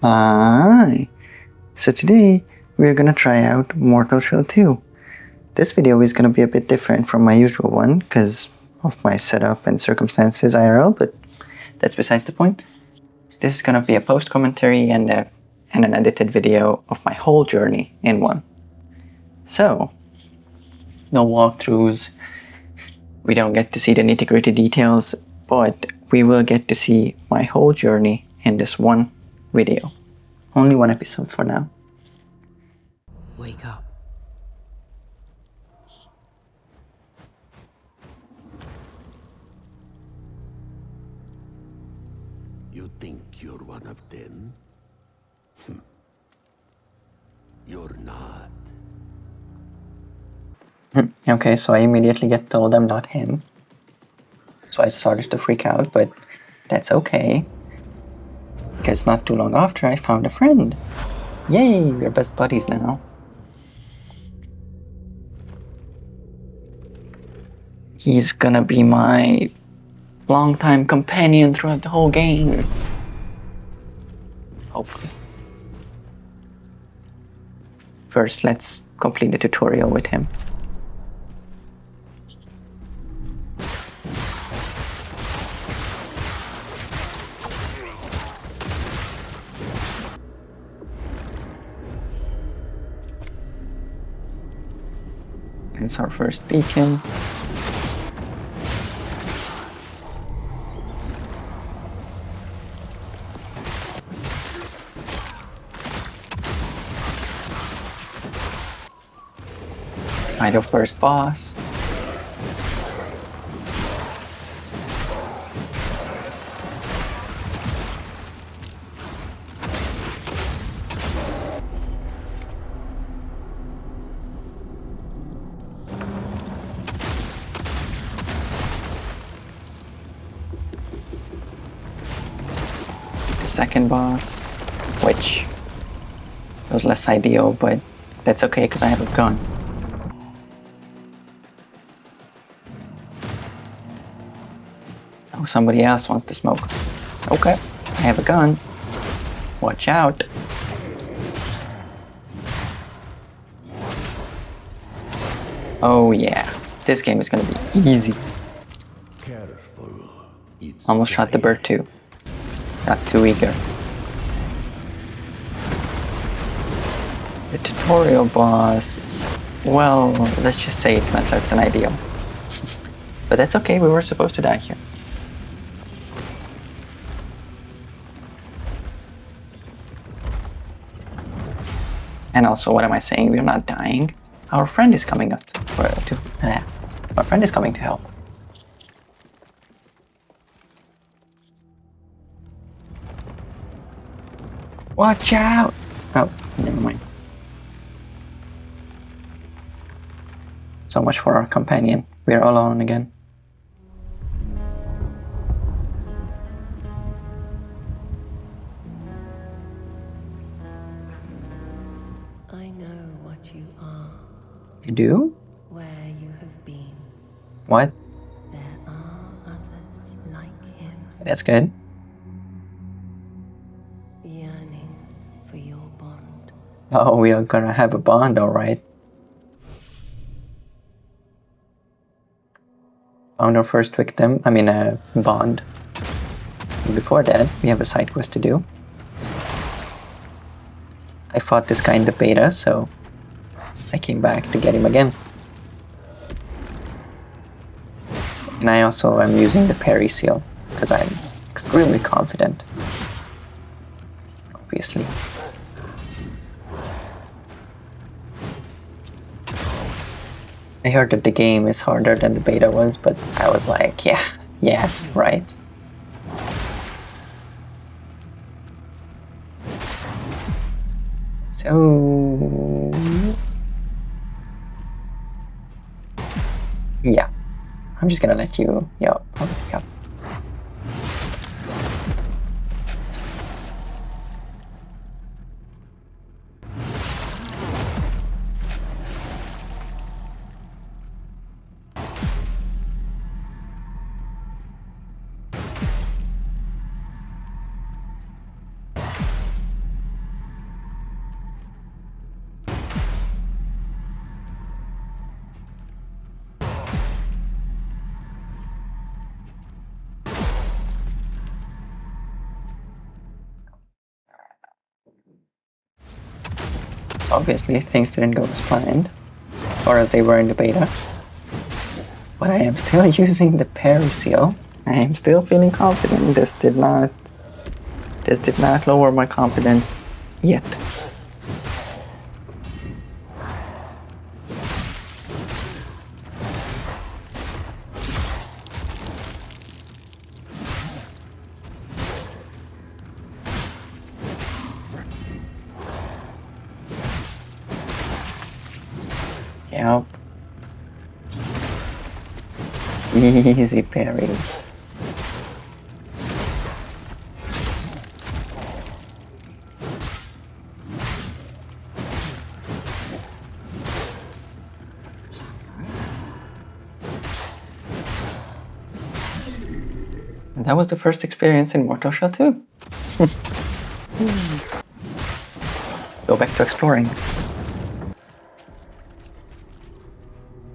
Hi! So today we're gonna try out Mortal Shell 2. This video is gonna be a bit different from my usual one because of my setup and circumstances IRL, but that's besides the point. This is gonna be a post commentary and an edited video of my whole journey in one. So, no walkthroughs, we don't get to see the nitty-gritty details, but we will get to see my whole journey in this one video. Only one episode for now. Wake up. You think you're one of them? You're not. Okay, so I immediately get told I'm not him. So I started to freak out, but that's okay. Because not too long after I found a friend. Yay, we're best buddies now. He's gonna be my longtime companion throughout the whole game. Hopefully. First, let's complete the tutorial with him. It's our first beacon. Find our first boss. Second boss, which was less ideal, but that's okay because I have a gun. Oh, somebody else wants to smoke. Okay, I have a gun. Watch out. Oh yeah, this game is gonna be easy. Careful. It's Almost shot the bird too. Got too eager. The tutorial boss, well, let's just say it went less than ideal. But that's okay, we were supposed to die here. And also, what am I saying? We're not dying. Our friend is coming us our friend is coming to help. Watch out! Oh, never mind. So much for our companion. We're alone again. I know what you are, You do? where you have been. What? There are others like him, That's good. yearning for your bond. Oh, we are gonna have a bond, alright. Found our first victim, bond. Before that, we have a side quest to do. I fought this guy in the beta, so I came back to get him again. And I also am using the parry seal, because I'm extremely confident. Obviously. I heard that the game is harder than the beta was, but I was like, yeah, right. So, yeah, I'm just gonna let you, yep. Obviously, things didn't go as planned, or as they were in the beta. But I am still using the parry seal. I am still feeling confident. This did not lower my confidence yet. Yep. Easy parries. And that was the first experience in Mortal Shell 2. Go back to exploring.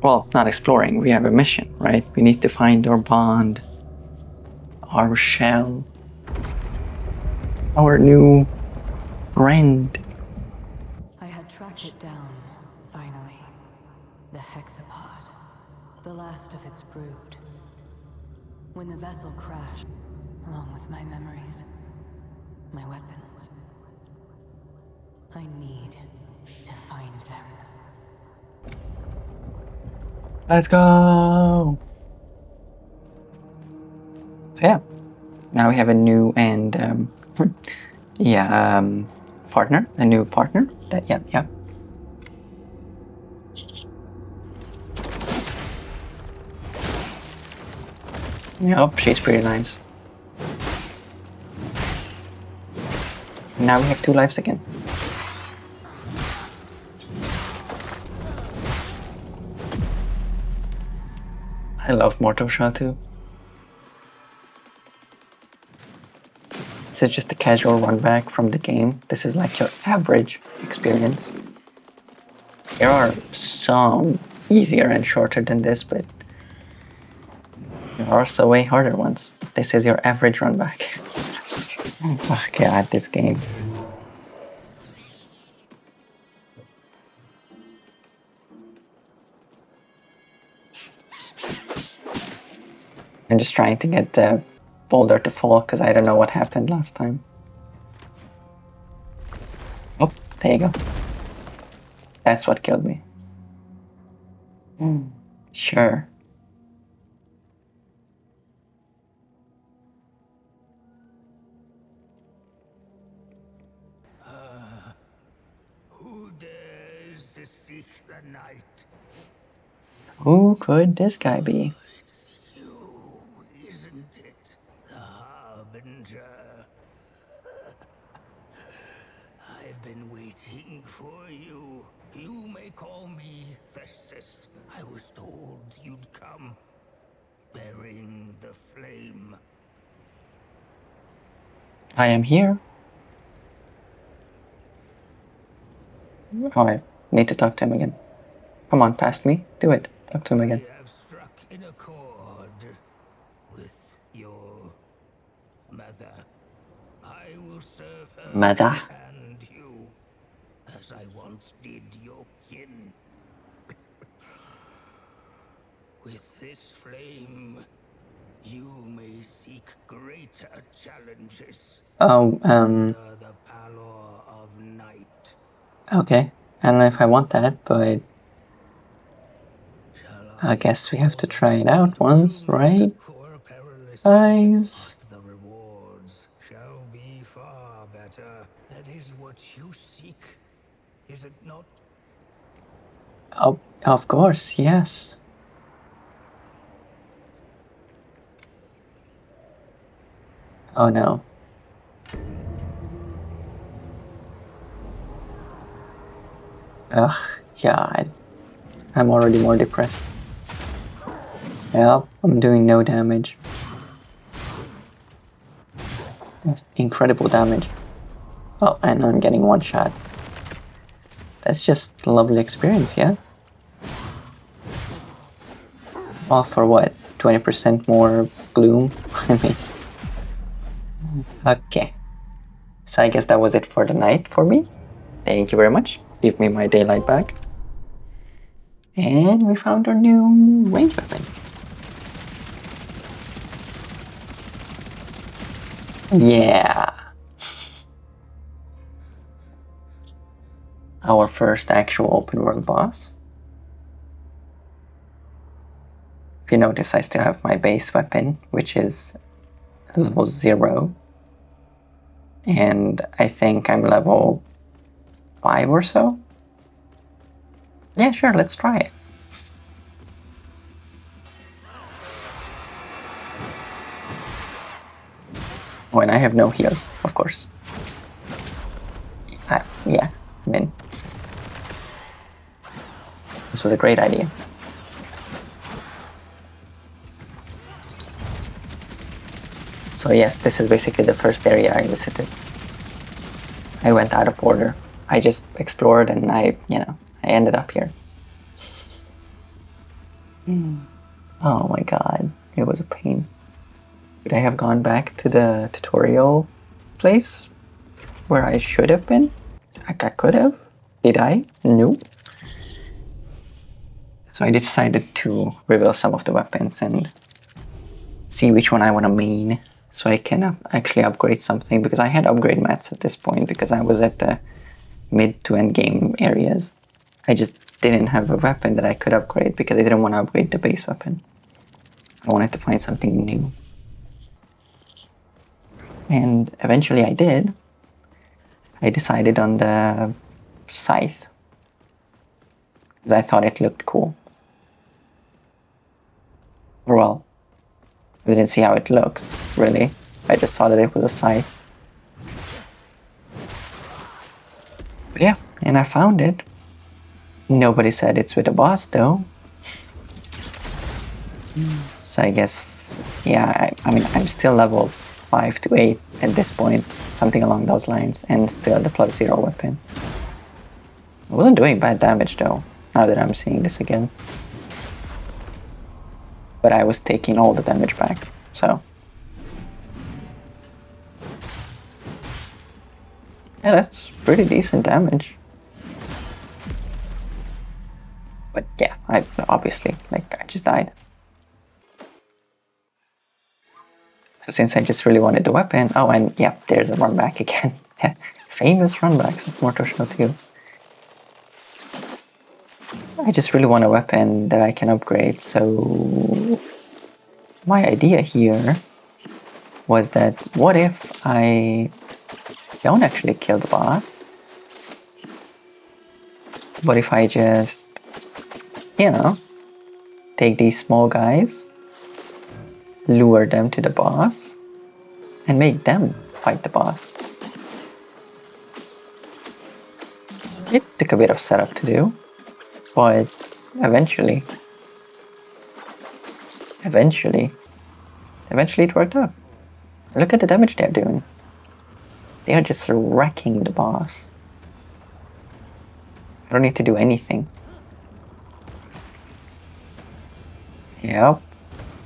Well, not exploring, we have a mission, right? We need to find our bond, our shell, our new friend. I had tracked it down, finally. The hexapod. The last of its brood. When the vessel crashed, along with my memories, my weapons, I need to find them. Let's go! So yeah, now we have a new and partner, a new partner. Yep. Yep, she's pretty nice. Now we have 2 lives again. I love Mortal Shell 2. This is just a casual run back from the game. This is like your average experience. There are some easier and shorter than this, but there are also way harder ones. This is your average run back. Oh god, this game. I'm just trying to get the boulder to fall because I don't know what happened last time. Oh, there you go. That's what killed me. Sure. Who dares to seek the night? Who could this guy be? It's you, isn't it? The Harbinger. I've been waiting for you. You may call me Festus. I was told you'd come, bearing the flame. I am here. Oh, I need to talk to him again. Come on, past me. Do it. Talk to him again. I have struck in accord with your mother. I will serve her Mother. and you, as I once did your kin. With this flame, you may seek greater challenges. Oh, Under the pallor of night. okay. I don't know if I want that, but Shall I guess we have to try it out once, right? for a perilous Guys. the rewards shall be far better. That is what you seek, is it not? Oh, of course, yes. Oh no. Ugh, God. I'm already more depressed. Yep, I'm doing no damage. Incredible damage. Oh, and I'm getting one shot. That's just a lovely experience, yeah? All for what? 20% more gloom? I mean... Okay. So I guess that was it for the night for me. Thank you very much. Give me my daylight back. And we found our new range weapon. Yeah! Our first actual open world boss. If you notice, I still have my base weapon, which is level 0. And I think I'm level 5 or so. Yeah, sure, let's try it. Oh, and I have no heals, of course. Yeah, I mean, this was a great idea. So yes, this is basically the first area I visited. I went out of order. I just explored and I ended up here. Oh my god, it was a pain. Could I have gone back to the tutorial place where I should have been? I could have. Did I? No. So I decided to reveal some of the weapons and see which one I want to main, so I can actually upgrade something, because I had upgrade mats at this point because I was at the mid to end game areas. I just didn't have a weapon that I could upgrade because I didn't want to upgrade the base weapon. I wanted to find something new. And eventually I did. I decided on the scythe because I thought it looked cool. Well, I didn't see how it looks, really. I just saw that it was a scythe. But yeah, and I found it. Nobody said it's with a boss, though. So I guess, yeah, I mean, I'm still level 5 to 8 at this point, something along those lines, and still the +0 weapon. I wasn't doing bad damage, though, now that I'm seeing this again. But I was taking all the damage back, so. Yeah, that's pretty decent damage. But yeah, I just died. So since I just really wanted the weapon, oh, and yeah, there's a run back again. Famous runbacks of Mortal Shell 2. I just really want a weapon that I can upgrade, so my idea here was that what if I don't actually kill the boss? What if I just, take these small guys, lure them to the boss, and make them fight the boss? It took a bit of setup to do, but eventually it worked out. Look at the damage they're doing. They are just wrecking the boss. I don't need to do anything. Yep.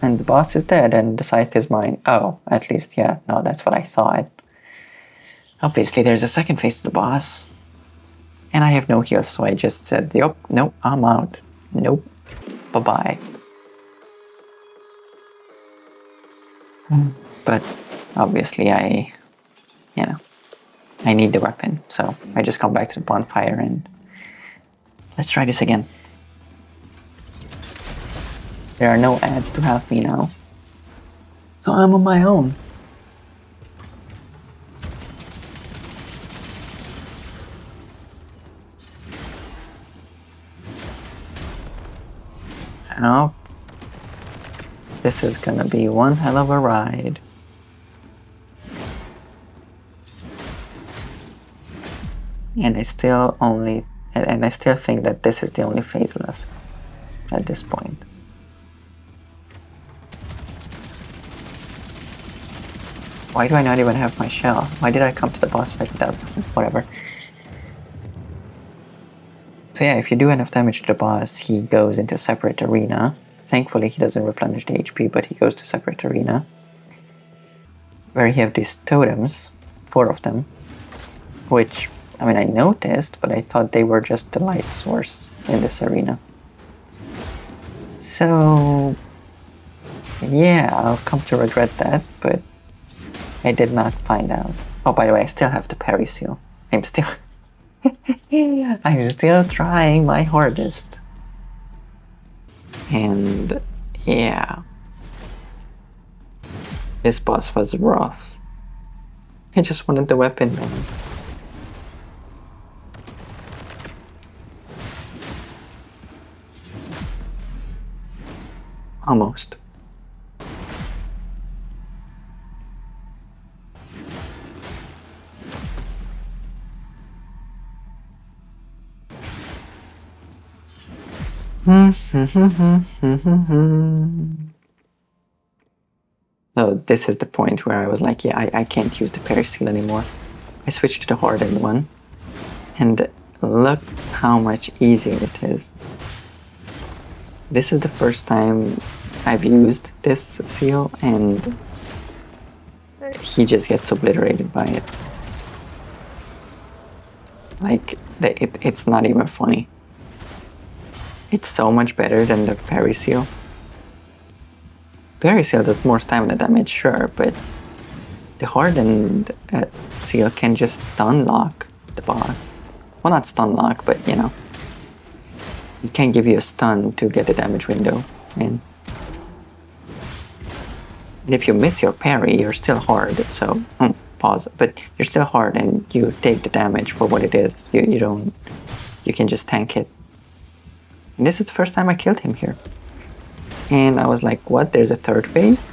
And the boss is dead and the scythe is mine. Oh, at least, yeah. No, that's what I thought. Obviously, there's a second phase to the boss. And I have no heals, so I just said, yep, nope, I'm out. Nope. Bye-bye. But obviously I need the weapon, so I just come back to the bonfire and let's try this again. There are no ads to help me now, so I'm on my own. Oh, this is gonna be one hell of a ride. And I still think that this is the only phase left at this point. Why do I not even have my shell? Why did I come to the boss fight without whatever? So yeah, if you do enough damage to the boss, he goes into a separate arena. Thankfully, he doesn't replenish the HP, but he goes to a separate arena, where you have these totems, 4 of them, which I mean, I noticed, but I thought they were just the light source in this arena. So, yeah, I'll come to regret that, but I did not find out. Oh, by the way, I still have the parry seal. I'm still... I'm still trying my hardest. And, yeah. This boss was rough. I just wanted the weapon, man. Almost. So this is the point where I was like, yeah, I can't use the parry seal anymore. I switched to the hardened one, and look how much easier it is. This is the first time I've used this seal, and he just gets obliterated by it. Like, it's not even funny. It's so much better than the parry seal. Parry seal does more stamina damage, sure, but the hardened seal can just stun lock the boss. Well, not stun lock, but you know. It can give you a stun to get the damage window in. And if you miss your parry, you're still hard, so pause. But you're still hard and you take the damage for what it is. You can just tank it. And this is the first time I killed him here. And I was like, what? There's a third phase?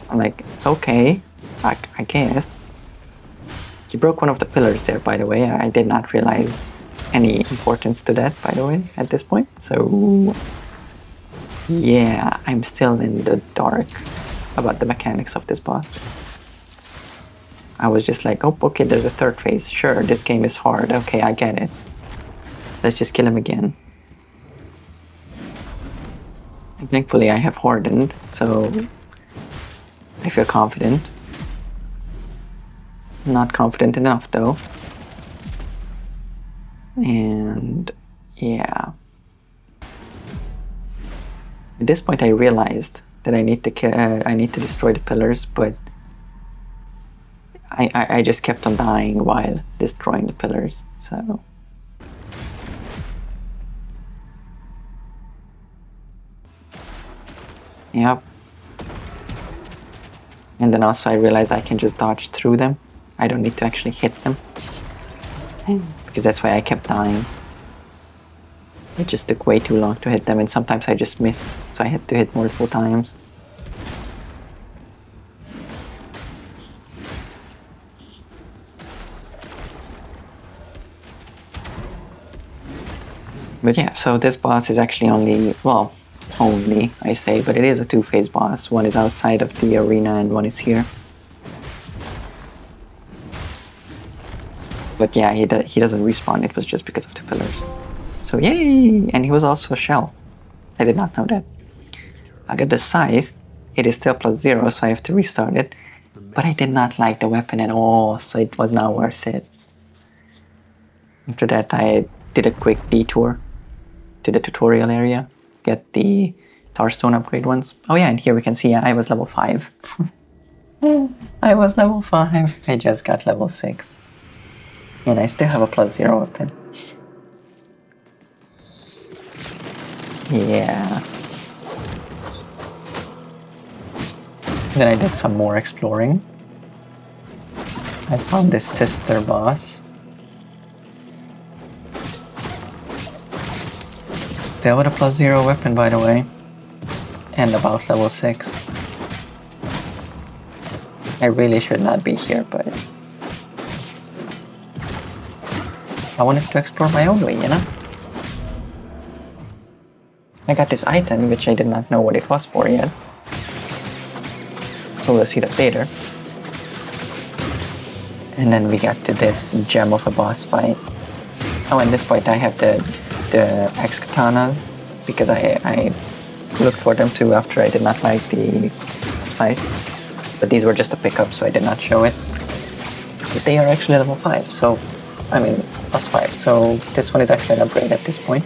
I'm like, okay, I guess. He broke one of the pillars there, by the way. I did not realize any importance to that, by the way, at this point. So, yeah, I'm still in the dark about the mechanics of this boss. I was just like, oh, okay, there's a third phase. Sure, this game is hard. Okay, I get it. Let's just kill him again. And thankfully I have hardened, so I feel confident. Not confident enough though. And yeah. At this point I realized that I need to destroy the pillars, but I just kept on dying while destroying the pillars, so... Yep. And then also I realized I can just dodge through them. I don't need to actually hit them. Because that's why I kept dying. It just took way too long to hit them, and sometimes I just missed, so I had to hit multiple times. But yeah, so this boss is actually only, well, only, I say, but it is a two-phase boss. One is outside of the arena and one is here. But yeah, he doesn't respawn, it was just because of the pillars. So yay! And he was also a shell. I did not know that. I got the scythe. It is still +0, so I have to restart it. But I did not like the weapon at all, so it was not worth it. After that, I did a quick detour to the tutorial area. Get the Tarstone upgrade ones. Oh yeah, and here we can see I was level 5. I was level 5. I just got level 6. And I still have a +0 weapon. Yeah. Then I did some more exploring. I found this sister boss. Still with a +0 weapon, by the way. And about level 6. I really should not be here, but... I wanted to explore my own way, you know? I got this item, which I did not know what it was for yet. So we'll see that later. And then we got to this gem of a boss fight. Oh, at this point I have the axe katanas, because I looked for them too after I did not like the scythe. But these were just a pickup, so I did not show it. But they are actually level 5, so I mean, +5. So this one is actually an upgrade at this point.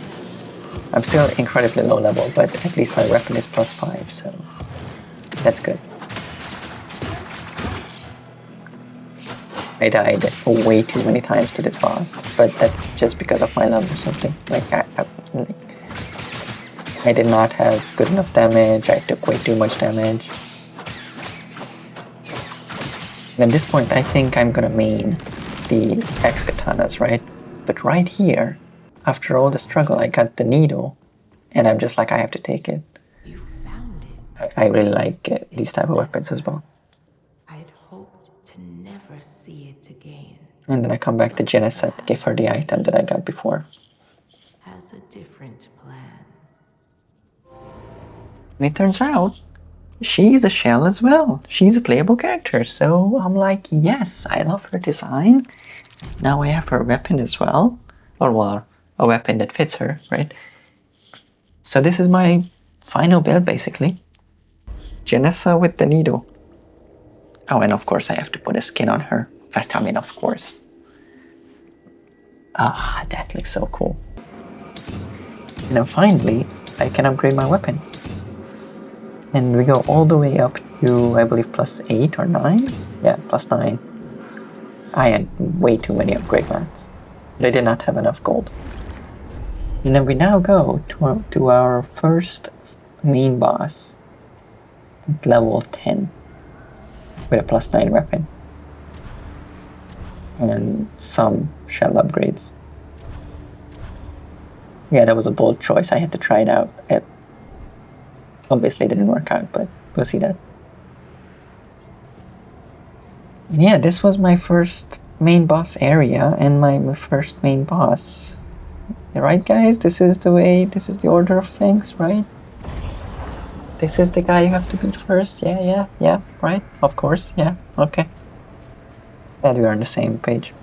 I'm still incredibly low level, but at least my weapon is +5, so that's good. I died way too many times to this boss, but that's just because of my level or something. Like, I did not have good enough damage, I took way too much damage. And at this point, I think I'm gonna main the X katanas, right? But right here, after all the struggle, I got the needle, and I'm just like, I have to take it. You found it. I really like these type of weapons as well. I'd hoped to never see it again. And then I come back to Geneset, give her the item that I got before. Has a different plan. And it turns out, she's a shell as well. She's a playable character, so I'm like, yes, I love her design. Now I have her weapon as well. Or well, a weapon that fits her, right? So this is my final build, basically. Janessa with the needle. Oh, and of course I have to put a skin on her. But I mean, of course. Ah, that looks so cool. And then finally, I can upgrade my weapon. And we go all the way up to, I believe, +8 or 9? Yeah, +9. I had way too many upgrade mats. But I did not have enough gold. And then we now go to our first main boss. At level 10. With a +9 weapon. And some shell upgrades. Yeah, that was a bold choice. I had to try it out. It obviously didn't work out, but we'll see that. And yeah, this was my first main boss area and my first main boss. Right, guys? This is the way, this is the order of things, right? This is the guy you have to beat first. Yeah, right? Of course, yeah, okay. Glad we are on the same page.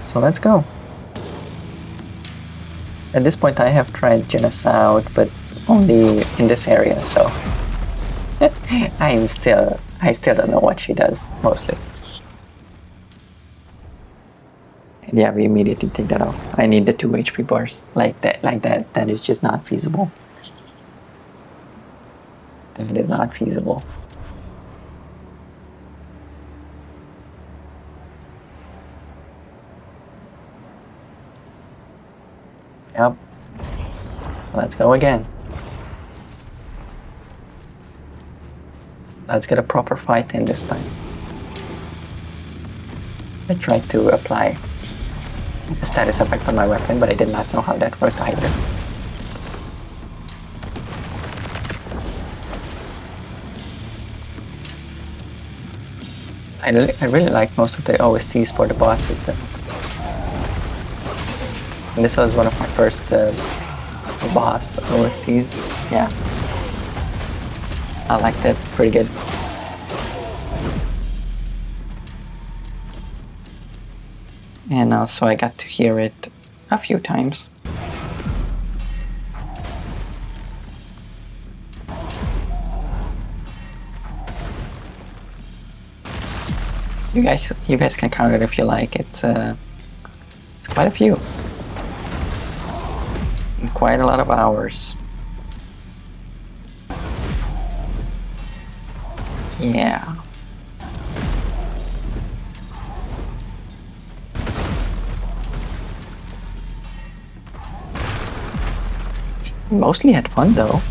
So let's go. At this point I have tried Genesis out, but only in this area, so I still don't know what she does, mostly. And yeah, we immediately take that off. I need the 2 HP bars. Like that is just not feasible. That is not feasible. Yep. Let's go again. Let's get a proper fight in this time. I tried to apply a status effect on my weapon, but I did not know how that worked either. I really like most of the OSTs for the bosses though. And this was one of my first boss OSTs. Yeah. I liked it, pretty good. And also I got to hear it a few times. You guys can count it if you like. It's quite a few. And quite a lot of hours. Yeah. Mostly had fun though.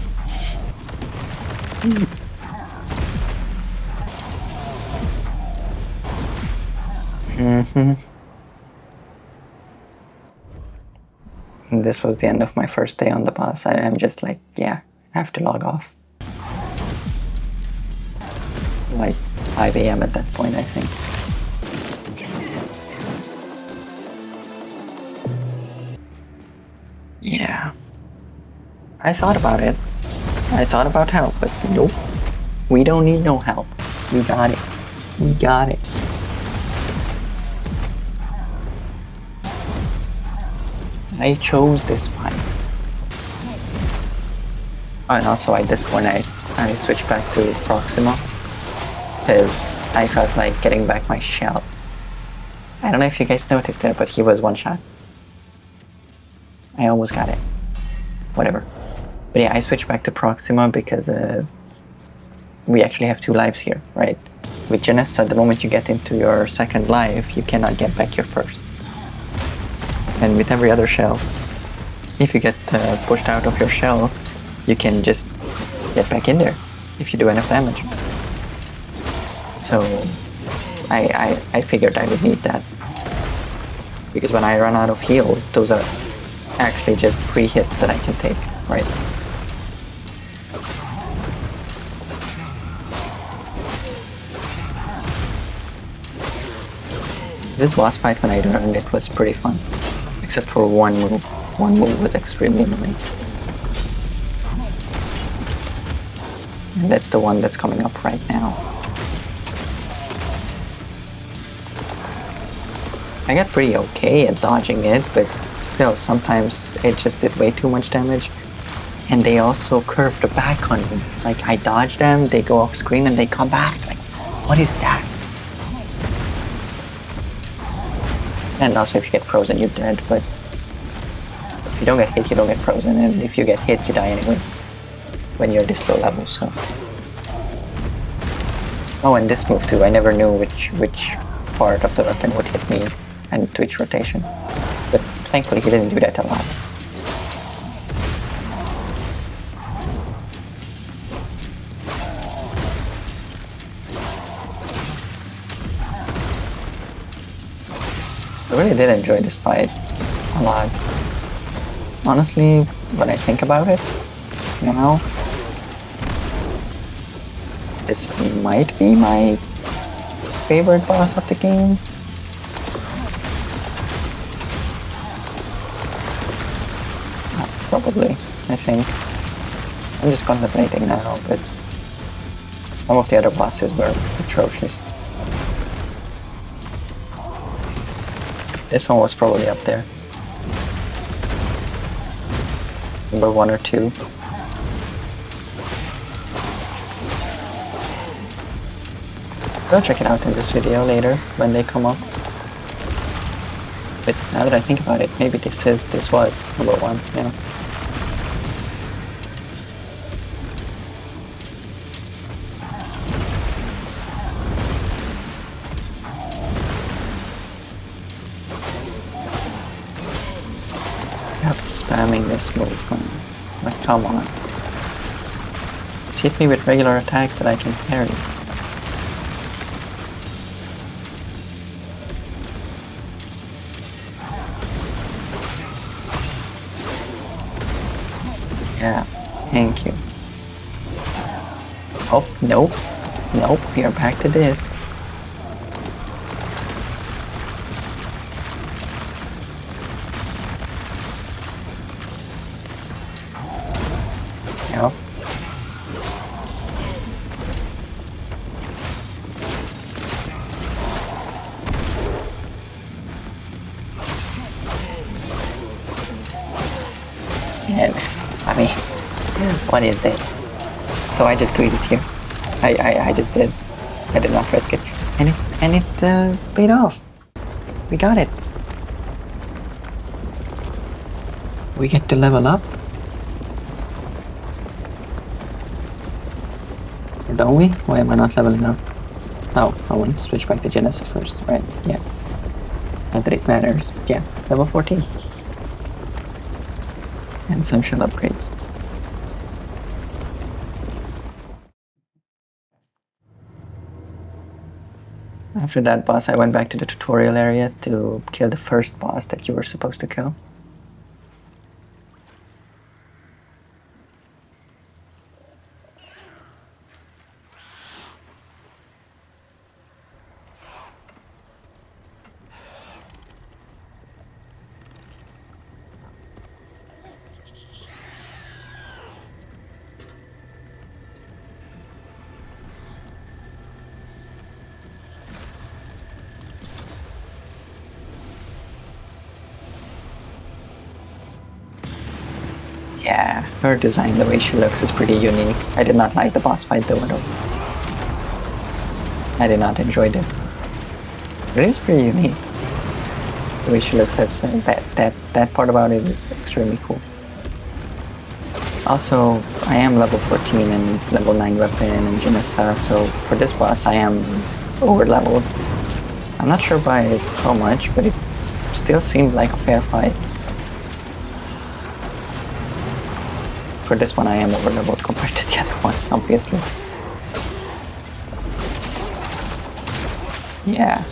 This was the end of my first day on the boss. I'm just like, yeah, I have to log off. Like 5 AM at that point, I think. Yeah. I thought about it. I thought about help, but nope. We don't need no help. We got it. We got it. I chose this fight. Oh, and also at this point I switched back to Proxima because I felt like getting back my shell. I don't know if you guys noticed that, but he was one shot. I almost got it. Whatever. But yeah, I switched back to Proxima because we actually have 2 lives here, right? With Genesis, at the moment you get into your second life, you cannot get back your first. And with every other shell, if you get pushed out of your shell, you can just get back in there if you do enough damage. So I figured I would need that. Because when I run out of heals, those are actually just free hits that I can take, right? This boss fight, when I learned it, was pretty fun. Except for one move. One move was extremely annoying. And that's the one that's coming up right now. I got pretty okay at dodging it, but still sometimes it just did way too much damage. And they also curved back on me. Like, I dodge them, they go off screen, and they come back. Like, what is that? And also if you get frozen, you're dead, but if you don't get hit, you don't get frozen, and if you get hit, you die anyway when you're this low level, so. Oh, and this move too, I never knew which part of the weapon would hit me and to which rotation. But thankfully he didn't do that a lot. I really did enjoy this fight a lot. Honestly, when I think about it, now, this might be my favorite boss of the game. Probably, I think. I'm just contemplating now, but some of the other bosses were atrocious. This one was probably up there. Number 1 or 2. Go check it out in this video later when they come up. But now that I think about it, maybe this was number 1, yeah. Spamming this move, like, come on. Just hit me with regular attacks that I can parry. Yeah, thank you. Oh, nope. Nope, we are back to this. Yep. And, I mean, what is this? So I just greeted here. I just did. I did not risk it. And it paid off. We got it. We get to level up. Or don't we? Why am I not leveling up? Oh, I want to switch back to Genesis first, right? Yeah. Not that it matters, but yeah, level 14. And some shell upgrades. After that boss, I went back to the tutorial area to kill the first boss that you were supposed to kill. Yeah, her design, the way she looks is pretty unique. I did not like the boss fight though at all. I did not enjoy this. It is pretty unique. The way she looks, that part about it is extremely cool. Also, I am level 14 and level 9 weapon and Janissa, so for this boss I am over leveled. I'm not sure by how much, but it still seemed like a fair fight. For this one I am over leveled compared to the other one, obviously. Yeah.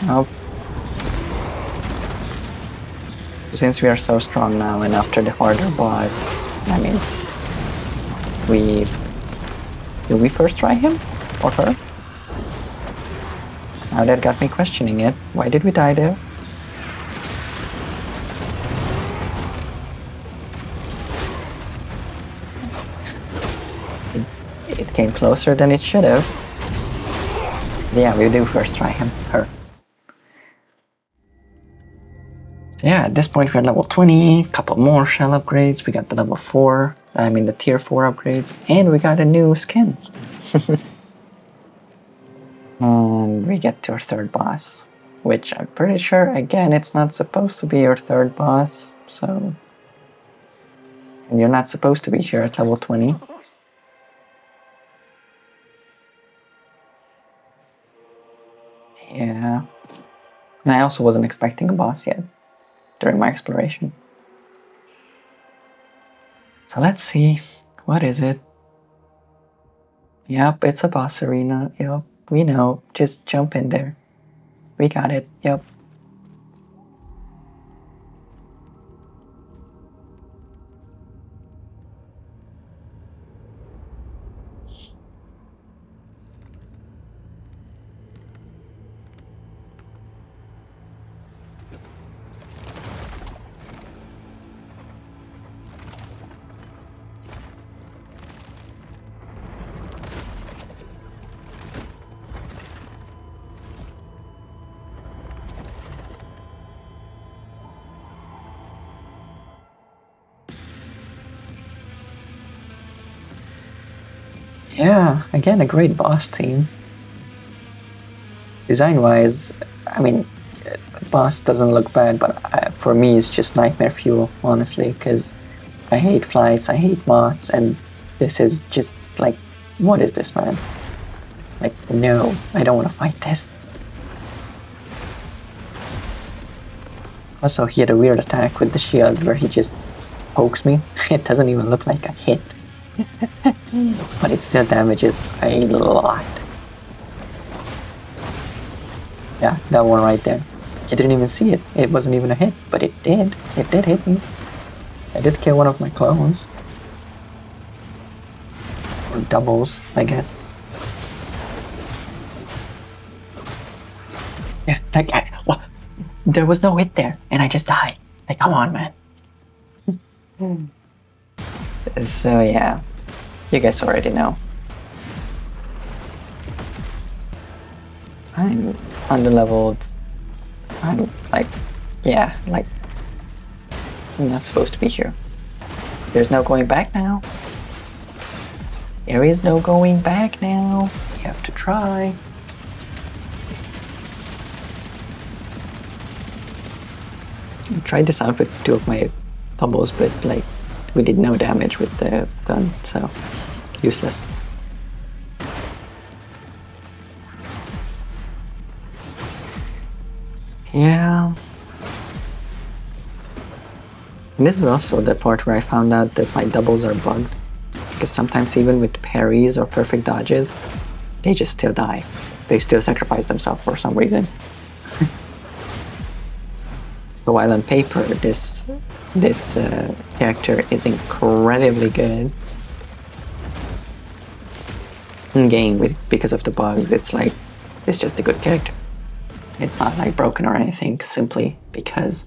Nope. Since we are so strong now and after the harder boss, I mean, did we first try him? Or her? Now that got me questioning it. Why did we die there? It came closer than it should have. Yeah, we do first try him. Her. Yeah, at this point we're at level 20, couple more shell upgrades, we got the level 4, I mean the tier 4 upgrades, and we got a new skin. And we get to our third boss, which I'm pretty sure, again, it's not supposed to be your third boss, so... And you're not supposed to be here at level 20. Yeah. And I also wasn't expecting a boss yet during my exploration. So let's see, what is it? Yep, it's a boss arena, yep, we know, just jump in there. We got it, yep. Yeah, again, a great boss team. Design-wise, I mean, boss doesn't look bad, but for me it's just nightmare fuel, honestly, because I hate flies, I hate moths, and this is just like, what is this, man? Like, no, I don't want to fight this. Also, he had a weird attack with the shield where he just pokes me. It doesn't even look like a hit. But it still damages a lot. Yeah, that one right there. You didn't even see it. It wasn't even a hit, but it did. It did hit me. I did kill one of my clones. Or doubles, I guess. Yeah, that guy. What? There was no hit there, and I just died. Like, come on, man. So yeah, you guys already know. I'm underleveled. I'm like, yeah, like, I'm not supposed to be here. There's no going back now. There is no going back now. You have to try. I tried this out with 2 of my bubbles, but like, we did no damage with the gun, so useless. Yeah. And this is also the part where I found out that my doubles are bugged. Because sometimes even with parries or perfect dodges, they just still die. They still sacrifice themselves for some reason. So while on paper, this character is incredibly good, in game because of the bugs, it's like, it's just a good character. It's not like broken or anything, simply because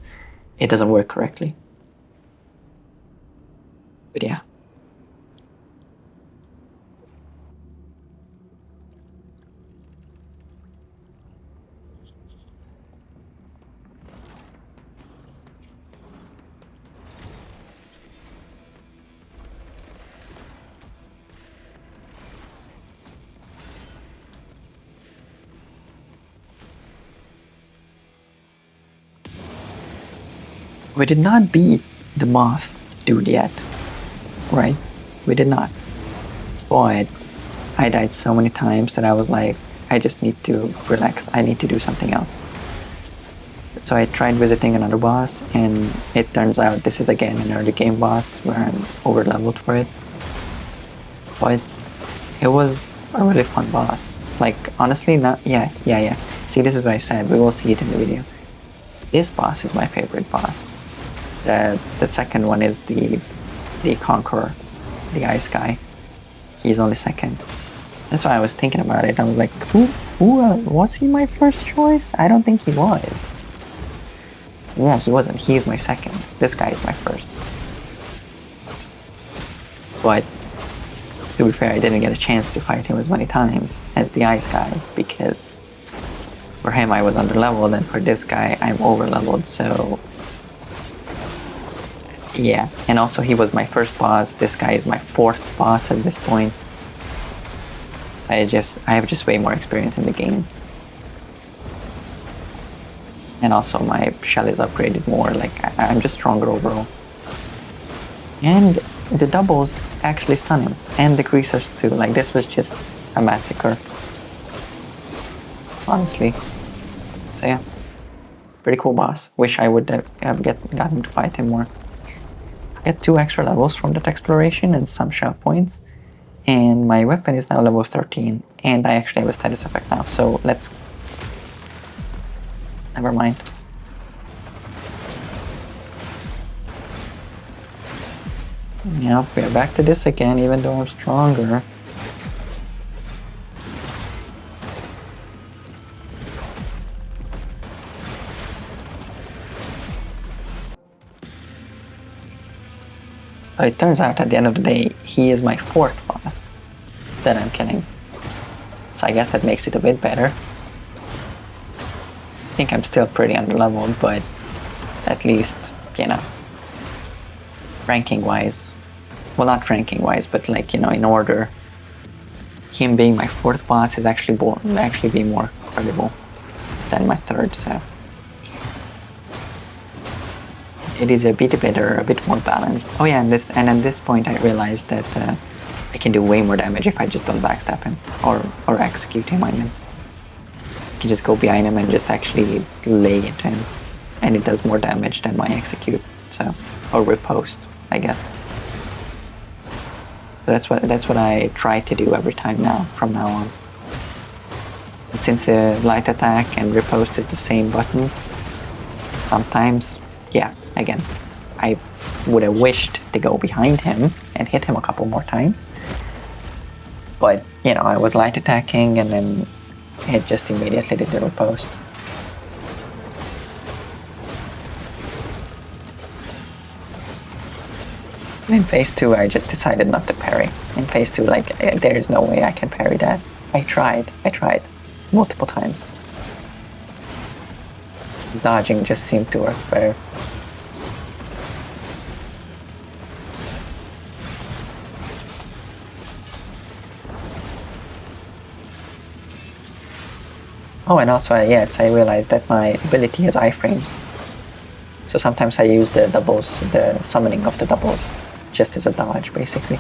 it doesn't work correctly. But yeah. We did not beat the moth dude yet, right? We did not. But I died so many times that I was like, I just need to relax. I need to do something else. So I tried visiting another boss, and it turns out this is again an early game boss where I'm over leveled for it. But it was a really fun boss. Like, honestly, yeah. See, this is what I said. We will see it in the video. This boss is my favorite boss. The second one is the Conqueror, the ice guy. He's only second. That's why I was thinking about it. I was like, who was he my first choice? I don't think he was. Yeah, he wasn't. He's my second. This guy is my first. But to be fair, I didn't get a chance to fight him as many times as the ice guy, because for him I was underleveled, and for this guy I'm overleveled, so yeah. And also he was my first boss. This guy is my fourth boss at this point. I have just way more experience in the game. And also my shell is upgraded more, like I'm just stronger overall. And the doubles actually stun him, and the greasers too. Like, this was just a massacre, honestly. So yeah, pretty cool boss. Wish I would have gotten to fight him more. Get 2 extra levels from that exploration and some shell points. And my weapon is now level 13, and I actually have a status effect now, so let's... Never mind. Yep, we're back to this again, even though I'm stronger. It turns out at the end of the day, he is my 4th boss that I'm killing. So I guess that makes it a bit better. I think I'm still pretty underleveled, but at least, you know, ranking-wise, well, not ranking-wise, but like, you know, in order, him being my 4th boss is actually be more credible than my 3rd, so it is a bit better, a bit more balanced. Oh yeah, and at this point I realized that I can do way more damage if I just don't backstab him or execute him. I mean, I can just go behind him and just actually lay into him, and it does more damage than my execute. So, or riposte, I guess. So that's what I try to do every time now, from now on. And since the light attack and riposte is the same button, sometimes, yeah, again, I would have wished to go behind him and hit him a couple more times. But, you know, I was light attacking, and then it just immediately did the riposte. In phase 2, I just decided not to parry. In phase 2, like, there is no way I can parry that. I tried multiple times. Dodging just seemed to work better. Oh, and also, yes, I realized that my ability has iframes. So sometimes I use the doubles, the summoning of the doubles, just as a dodge, basically.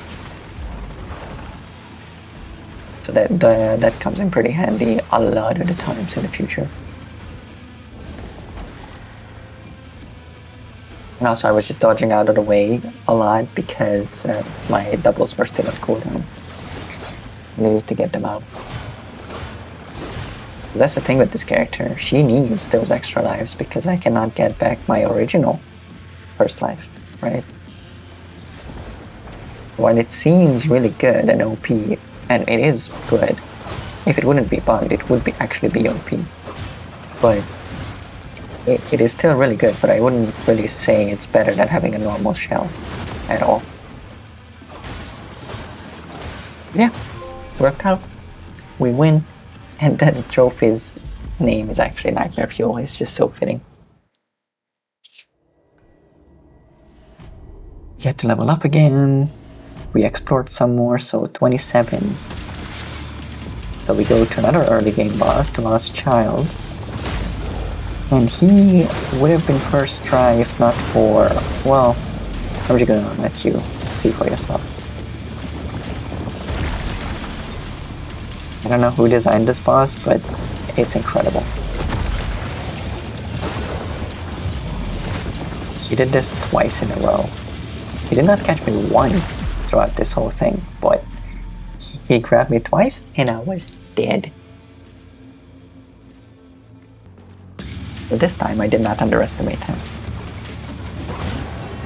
So that comes in pretty handy a lot of the times in the future. And also I was just dodging out of the way a lot because my doubles were still on cooldown. I needed to get them out. That's the thing with this character, she needs those extra lives because I cannot get back my original first life, right? While it seems really good and OP, and it is good, if it wouldn't be bugged, it would actually be OP. But it is still really good, but I wouldn't really say it's better than having a normal shell at all. Yeah, worked out. We win. And that trophy's name is actually Nightmare Fuel. It's just so fitting. You have to level up again. We explored some more, so 27. So we go to another early game boss, the Lost Child. And he would have been first try if not for, well, I'm just gonna let you see for yourself. I don't know who designed this boss, but it's incredible. He did this twice in a row. He did not catch me once throughout this whole thing, but he grabbed me twice and I was dead. So this time I did not underestimate him.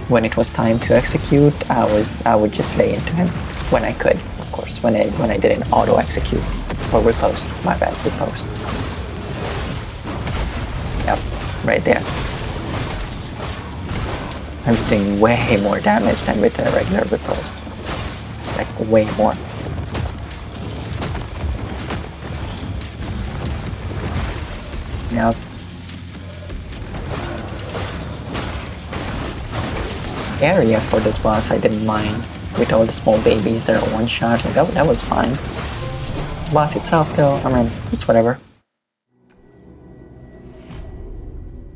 When it was time to execute, I would just lay into him when I could, of course, when I didn't auto execute or riposte. My bad, riposte. Yep, right there. I was doing way more damage than with a regular riposte. Like way more. Yep. Area for this boss I didn't mind, with all the small babies that are one shot, like that was fine. Boss itself though, I mean, it's whatever.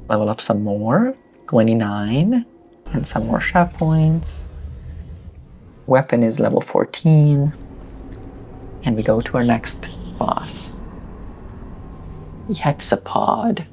Level up some more, 29, and some more shot points. Weapon is level 14, and we go to our next boss. The Hexapod.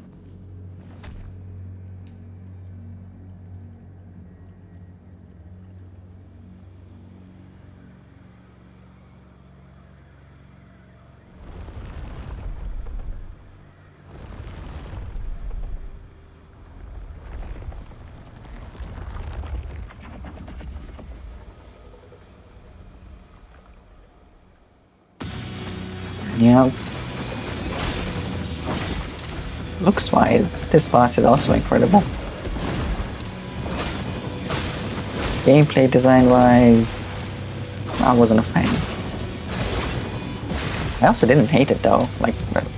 Yeah. Looks wise, this boss is also incredible. Gameplay design wise, I wasn't a fan. I also didn't hate it though. Like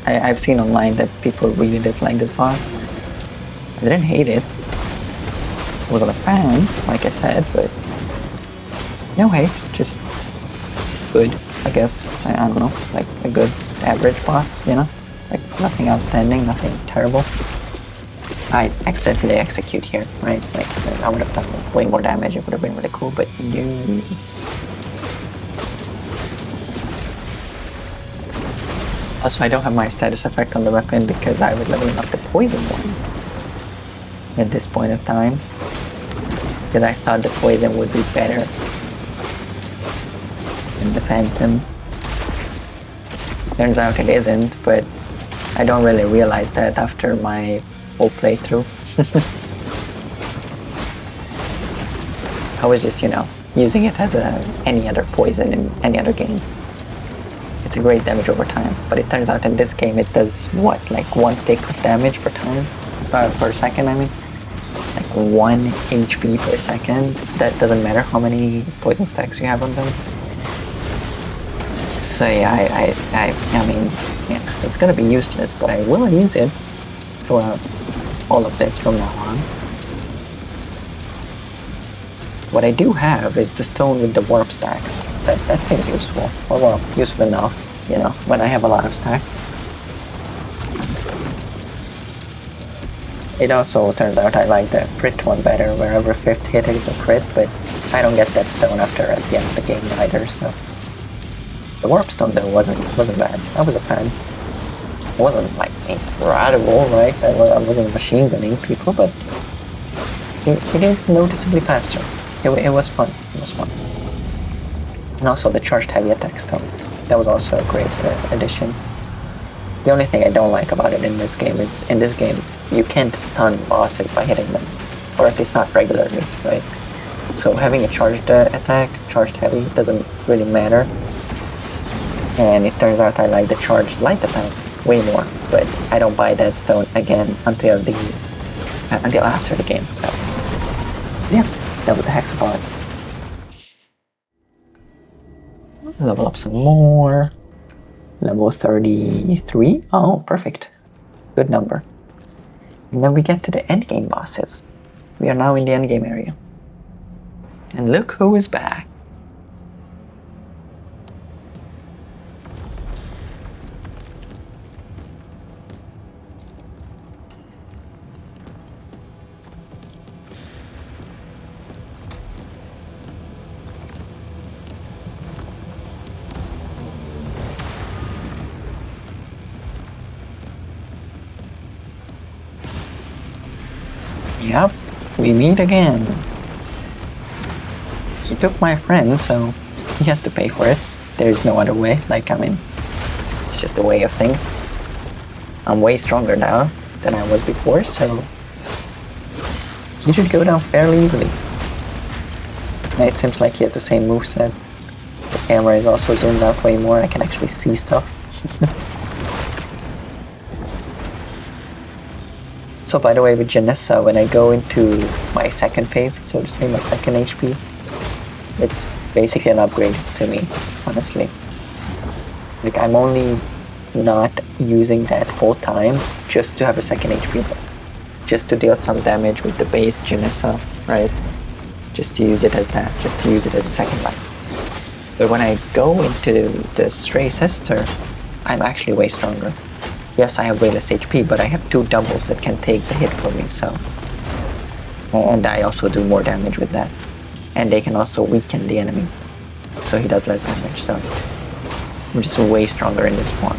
I've seen online that people really dislike this boss. I didn't hate it. I wasn't a fan, like I said, but no hate, just good, I guess. I don't know, like a good average boss, you know? Like nothing outstanding, nothing terrible. I accidentally execute here, right? Like I would have done way more damage, it would have been really cool, but no. Also, I don't have my status effect on the weapon because I was leveling up the poison one at this point of time. Because I thought the poison would be better than the phantom. Turns out it isn't, but I don't really realize that after my whole playthrough. I was just, you know, using it as any other poison in any other game. It's a great damage over time, but it turns out in this game it does what, like 1 tick of damage per time? Per second, I mean? Like 1 HP per second. That doesn't matter how many poison stacks you have on them. So yeah, I mean, yeah, it's gonna be useless, but I will use it throughout all of this from now on. What I do have is the stone with the warp stacks. That seems useful, or well, useful enough, you know, when I have a lot of stacks. It also turns out I like the crit one better, where every 5th hit is a crit, but I don't get that stone after at the end of the game either, so. The warp stone though wasn't bad. I was a fan. It wasn't like incredible, right? I wasn't machine gunning people, but it is noticeably faster. It was fun. It was fun. And also the charged heavy attack stone. That was also a great addition. The only thing I don't like about it in this game is, in this game, you can't stun bosses by hitting them. Or at least not regularly, right? So having a charged attack, charged heavy, doesn't really matter. And it turns out I like the charged light attack way more, but I don't buy that stone again until after the game. So yeah, that was the Hexapod. Level up some more. Level 33. Oh, perfect. Good number. And then we get to the endgame bosses. We are now in the endgame area. And look who is back. Yep, we meet again. He took my friend, so he has to pay for it. There is no other way. Like, I mean, it's just the way of things. I'm way stronger now than I was before, so he should go down fairly easily. And it seems like he has the same moveset. The camera is also zoomed out way more. I can actually see stuff. So by the way, with Janessa, when I go into my second phase, so to say, my second HP, it's basically an upgrade to me, honestly. Like, I'm only not using that full time just to have a second HP, just to deal some damage with the base Janessa, right? Just to use it as that, just to use it as a second life. But when I go into the Stray Sister, I'm actually way stronger. Yes, I have way less HP, but I have 2 doubles that can take the hit for me, so... And I also do more damage with that. And they can also weaken the enemy, so he does less damage, so... I'm just way stronger in this form.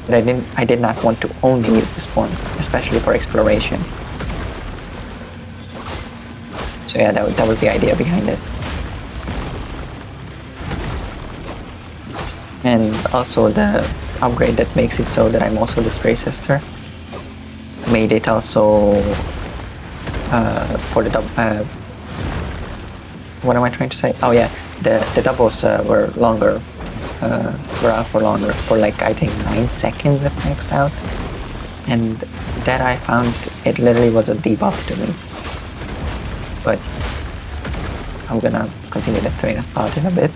But I did not want to only use this form, especially for exploration. So yeah, that was the idea behind it. And also the upgrade that makes it so that I'm also the Stray Sister made it also for the what am I trying to say? Oh yeah, the doubles were longer, were out for longer, for like I think 9 seconds if maxed out, and that I found it literally was a debuff to me. But I'm gonna continue that train of thought in a bit.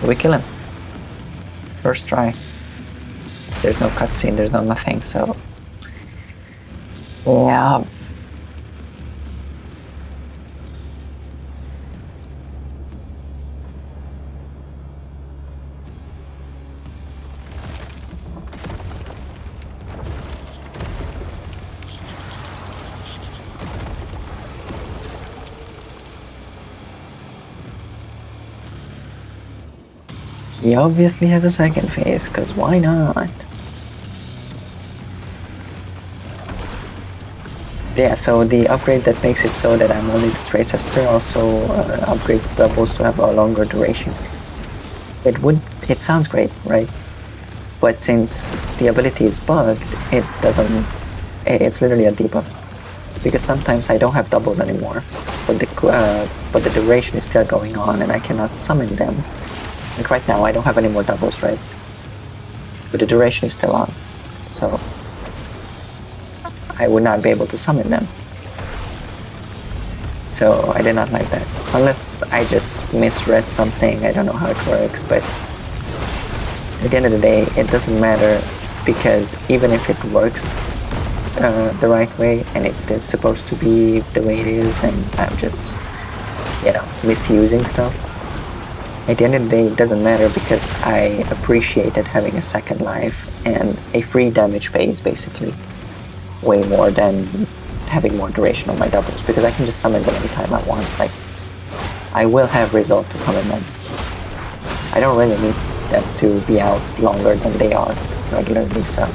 We kill him. First try. There's no cutscene, there's no nothing, so... Yeah. He obviously has a second phase, cause why not? Yeah, so the upgrade that makes it so that I'm only the Stray Sister also upgrades doubles to have a longer duration. It sounds great, right? But since the ability is bugged, it's literally a debuff. Because sometimes I don't have doubles anymore, but the duration is still going on and I cannot summon them. Like right now I don't have any more doubles, right? But the duration is still on, so I would not be able to summon them. So I did not like that. Unless I just misread something, I don't know how it works, but at the end of the day, it doesn't matter, because even if it works the right way, and it is supposed to be the way it is, and I'm just, you know, misusing stuff, at the end of the day, it doesn't matter, because I appreciated having a second life and a free damage phase, basically, way more than having more duration on my doubles, because I can just summon them anytime I want. Like, I will have resolve to summon them. I don't really need them to be out longer than they are regularly, so...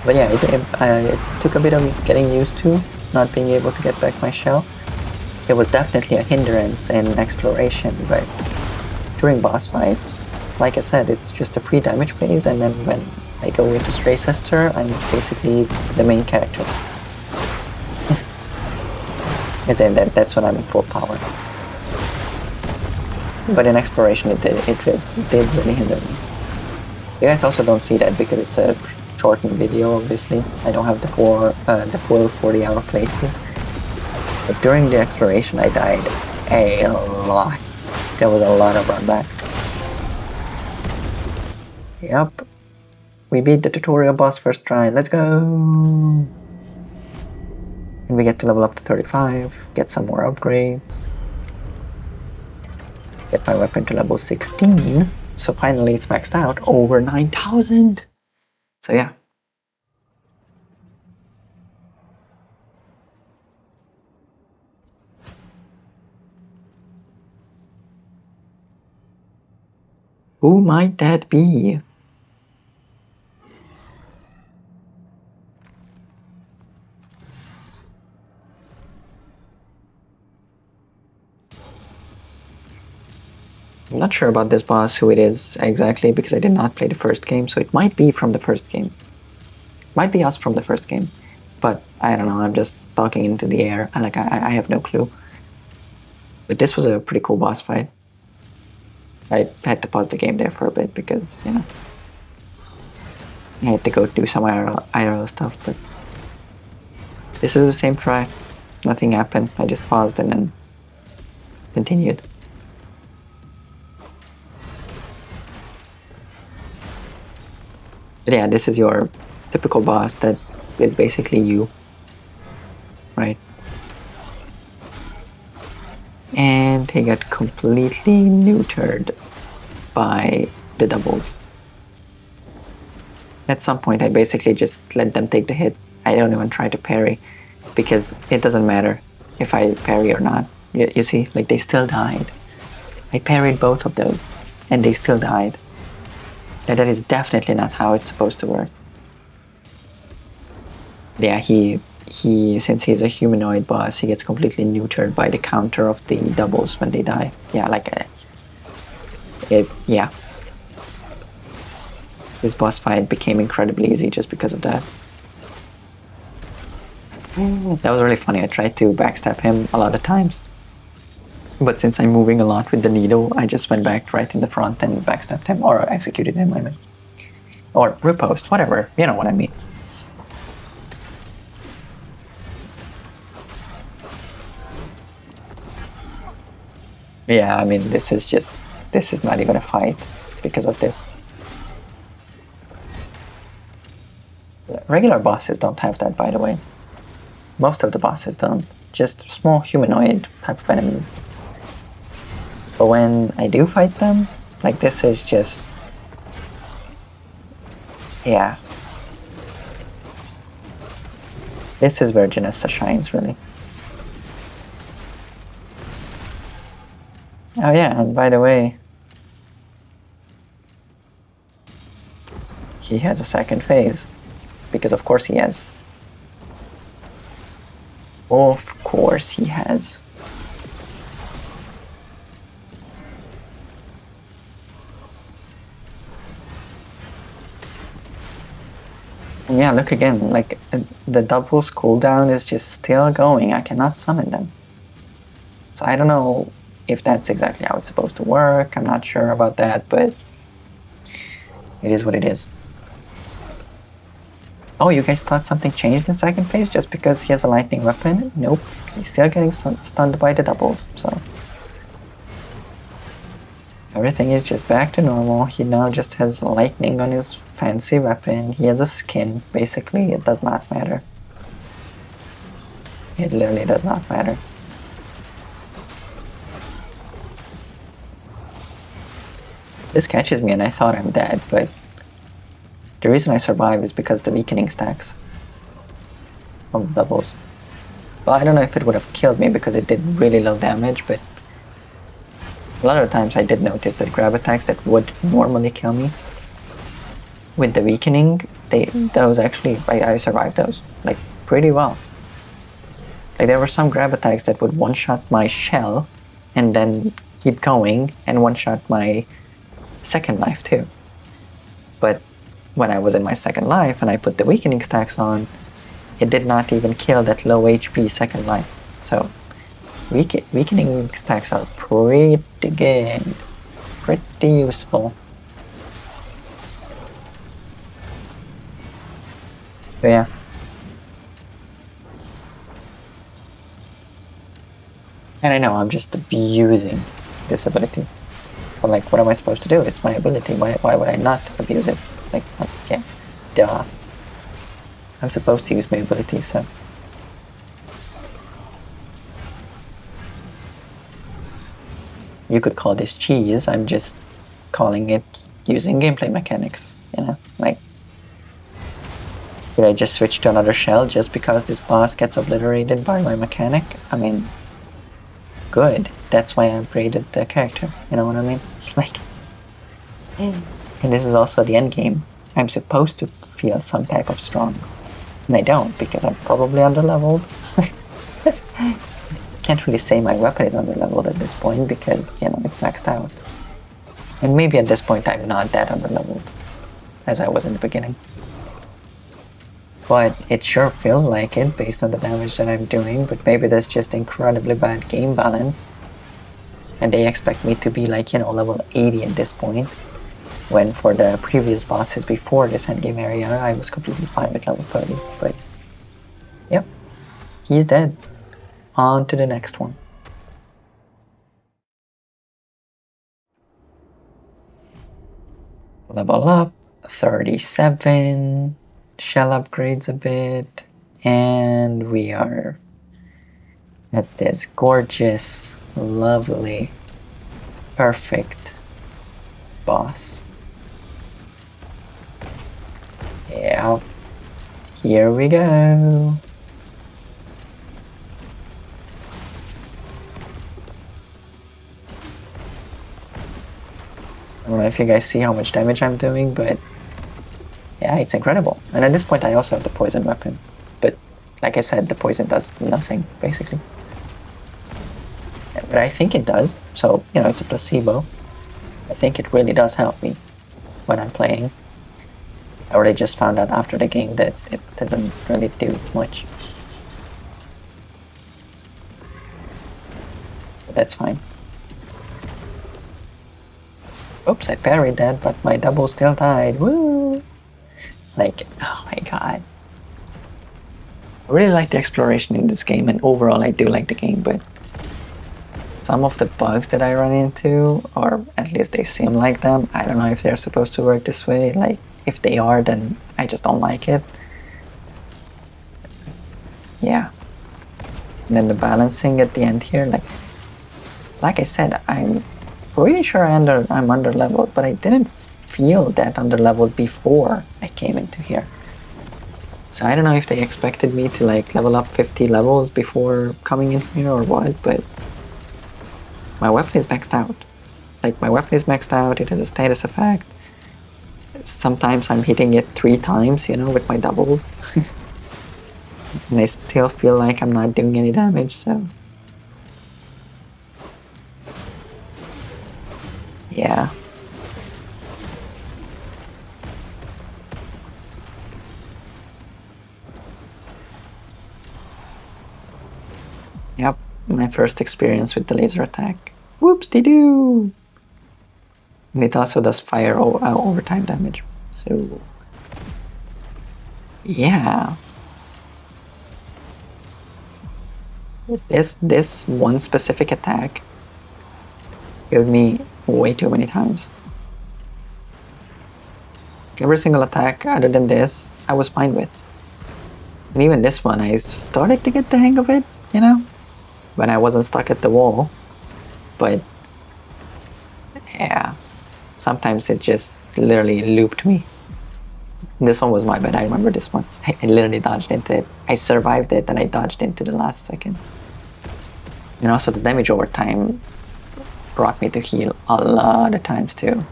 But yeah, it took a bit of getting used to, not being able to get back my shell. It was definitely a hindrance in exploration, but during boss fights, like I said, it's just a free damage phase, and then when I go into Stray Sister, I'm basically the main character. As in, that's when I'm in full power. But in exploration, it did really hinder me. You guys also don't see that because it's a shortened video, obviously. I don't have the full 40-hour playthrough. But during the exploration, I died a lot. There was a lot of runbacks. Yep. We beat the tutorial boss first try. Let's go! And we get to level up to 35, get some more upgrades. Get my weapon to level 16. So finally it's maxed out over 9,000. So yeah. Who might that be? I'm not sure about this boss, who it is exactly, because I did not play the first game, so it might be from the first game. Might be us from the first game, but I don't know, I'm just talking into the air. I have no clue. But this was a pretty cool boss fight. I had to pause the game there for a bit because, you know, I had to go do some IRL stuff, but this is the same try. Nothing happened. I just paused and then continued. But yeah, this is your typical boss that is basically you, right? And he got completely neutered by the doubles. At some point, I basically just let them take the hit. I don't even try to parry, because it doesn't matter if I parry or not. You see, like, they still died. I parried both of those, and they still died. And that is definitely not how it's supposed to work. Yeah, he since he's a humanoid boss, he gets completely neutered by the counter of the doubles when they die. Yeah, yeah. This boss fight became incredibly easy just because of that. That was really funny. I tried to backstab him a lot of times, but since I'm moving a lot with the needle, I just went back right in the front and backstabbed him, or executed him, I mean. Or riposte, whatever, you know what I mean. Yeah, I mean, this is not even a fight because of this. Regular bosses don't have that, by the way. Most of the bosses don't. Just small humanoid type of enemies. But when I do fight them, like, this is just... yeah. This is where Janessa shines, really. Oh yeah, and by the way, he has a second phase. Because of course he has. Of course he has. And yeah, look again, like, the doubles cooldown is just still going. I cannot summon them. So I don't know if that's exactly how it's supposed to work. I'm not sure about that, but it is what it is. Oh, you guys thought something changed in second phase just because he has a lightning weapon? Nope, he's still getting stunned by the doubles, so... everything is just back to normal. He now just has lightning on his fancy weapon. He has a skin, basically. It does not matter. It literally does not matter. This catches me and I thought I'm dead, but the reason I survive is because the weakening stacks from the doubles. Well, I don't know if it would have killed me because it did really low damage, but a lot of times I did notice that grab attacks that would normally kill me, with the weakening, those actually, I survived those, like, pretty well. Like, there were some grab attacks that would one-shot my shell, and then keep going, and one-shot my second life too. But when I was in my second life and I put the weakening stacks on, it did not even kill that low HP second life. So weakening stacks are pretty good, pretty useful. So yeah. And I know I'm just abusing this ability. But like, what am I supposed to do? It's my ability. Why would I not abuse it? Like, yeah, duh. I'm supposed to use my ability, so... you could call this cheese. I'm just calling it using gameplay mechanics, you know? Like, should I just switch to another shell just because this boss gets obliterated by my mechanic? I mean, good. That's why I upgraded the character, you know what I mean? Like, And this is also the end game. I'm supposed to feel some type of strong. And I don't, because I'm probably underleveled. Can't really say my weapon is underleveled at this point because, you know, it's maxed out. And maybe at this point I'm not that underleveled as I was in the beginning. But it sure feels like it based on the damage that I'm doing, but maybe that's just incredibly bad game balance. And they expect me to be like, you know, level 80 at this point. When for the previous bosses before this endgame area, I was completely fine with level 30. But, yep, he's dead. On to the next one. Level up, 37, shell upgrades a bit, and we are at this gorgeous, lovely, perfect boss. Yeah, here we go. I don't know if you guys see how much damage I'm doing, but yeah, it's incredible. And at this point I also have the poison weapon. But like I said, the poison does nothing, basically. But I think it does, so, you know, it's a placebo. I think it really does help me when I'm playing. I already just found out after the game that it doesn't really do much. But that's fine. Oops, I parried that, but my double still died. Woo! Like, oh my god. I really like the exploration in this game, and overall I do like the game, but some of the bugs that I run into, or at least they seem like them, I don't know if they're supposed to work this way. Like, if they are, then I just don't like it. Yeah. And then the balancing at the end here, like I said, I'm pretty sure I'm underleveled, but I didn't feel that underleveled before I came into here. So I don't know if they expected me to like level up 50 levels before coming in here or what, but my weapon is maxed out. Like, my weapon is maxed out, it has a status effect. Sometimes I'm hitting it 3 times, you know, with my doubles. And I still feel like I'm not doing any damage, so... yeah. Yep, my first experience with the laser attack. Whoops-de-doo! And it also does fire overtime damage. So... yeah. This one specific attack killed me way too many times. Every single attack other than this, I was fine with. And even this one, I started to get the hang of it, you know? When I wasn't stuck at the wall. But, yeah, sometimes it just literally looped me. This one was my bad, I remember this one. I literally dodged into it. I survived it and I dodged into the last second. And also the damage over time brought me to heal a lot of times too.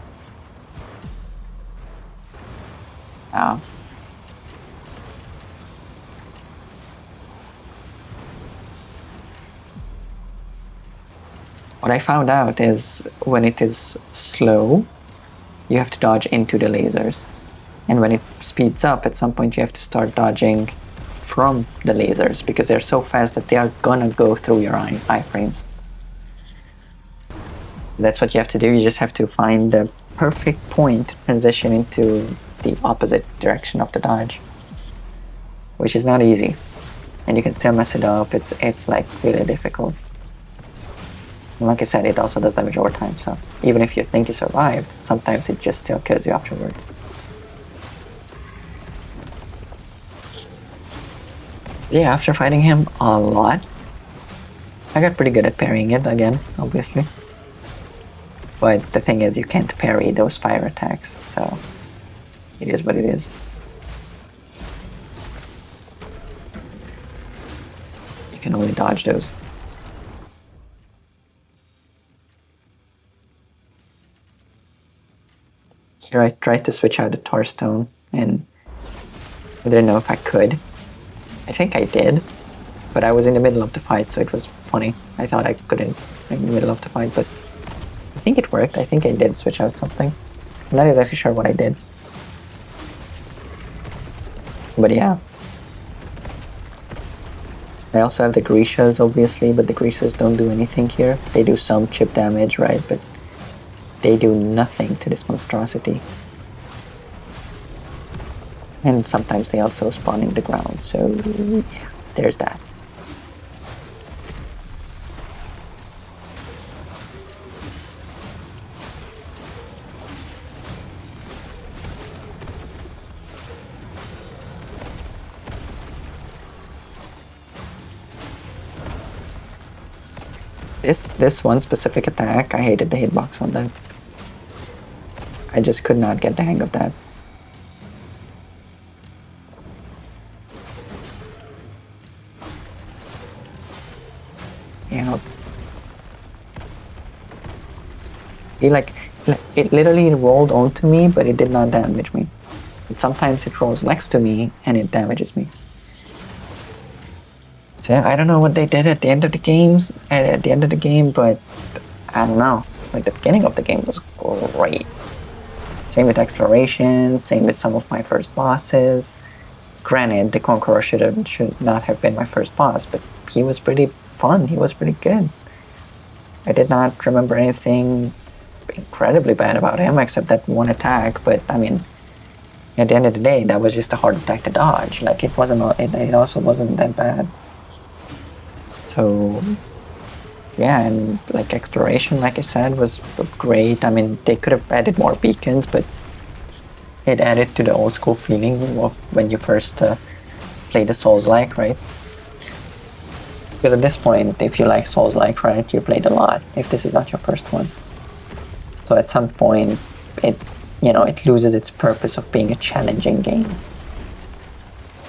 What I found out is when it is slow, you have to dodge into the lasers. And when it speeds up, at some point you have to start dodging from the lasers because they're so fast that they are gonna go through your iframes. That's what you have to do. You just have to find the perfect point to transition into the opposite direction of the dodge, which is not easy. And you can still mess it up. It's like really difficult. And like I said, it also does damage over time, so even if you think you survived, sometimes it just still kills you afterwards. Yeah, after fighting him a lot, I got pretty good at parrying it again, obviously. But the thing is, you can't parry those fire attacks, so it is what it is. You can only dodge those. Here I tried to switch out the Tar Stone, and I didn't know if I could. I think I did, but I was in the middle of the fight, so it was funny. I thought I couldn't in the middle of the fight, but I think it worked. I think I did switch out something. I'm not exactly sure what I did. But yeah. I also have the Grecias, obviously, but the Grecias don't do anything here. They do some chip damage, right, but they do nothing to this monstrosity. And sometimes they also spawn in the ground, so yeah, there's that. This one specific attack, I hated the hitbox on that. I just could not get the hang of that. Yeah. It literally rolled onto me, but it did not damage me. And sometimes it rolls next to me and it damages me. So I don't know what they did at the end of the games, at the end of the game, but I don't know. Like the beginning of the game was great. Same with exploration, same with some of my first bosses. Granted, the Conqueror should not have been my first boss, but he was pretty fun. He was pretty good. I did not remember anything incredibly bad about him except that one attack, but I mean, at the end of the day, that was just a hard attack to dodge. Like it also wasn't that bad. So yeah, and like exploration, like I said, was great. I mean, they could have added more beacons, but it added to the old school feeling of when you first play the Souls-like, right? Because at this point, if you like Souls-like, right, you played a lot, if this is not your first one. So at some point, it loses its purpose of being a challenging game.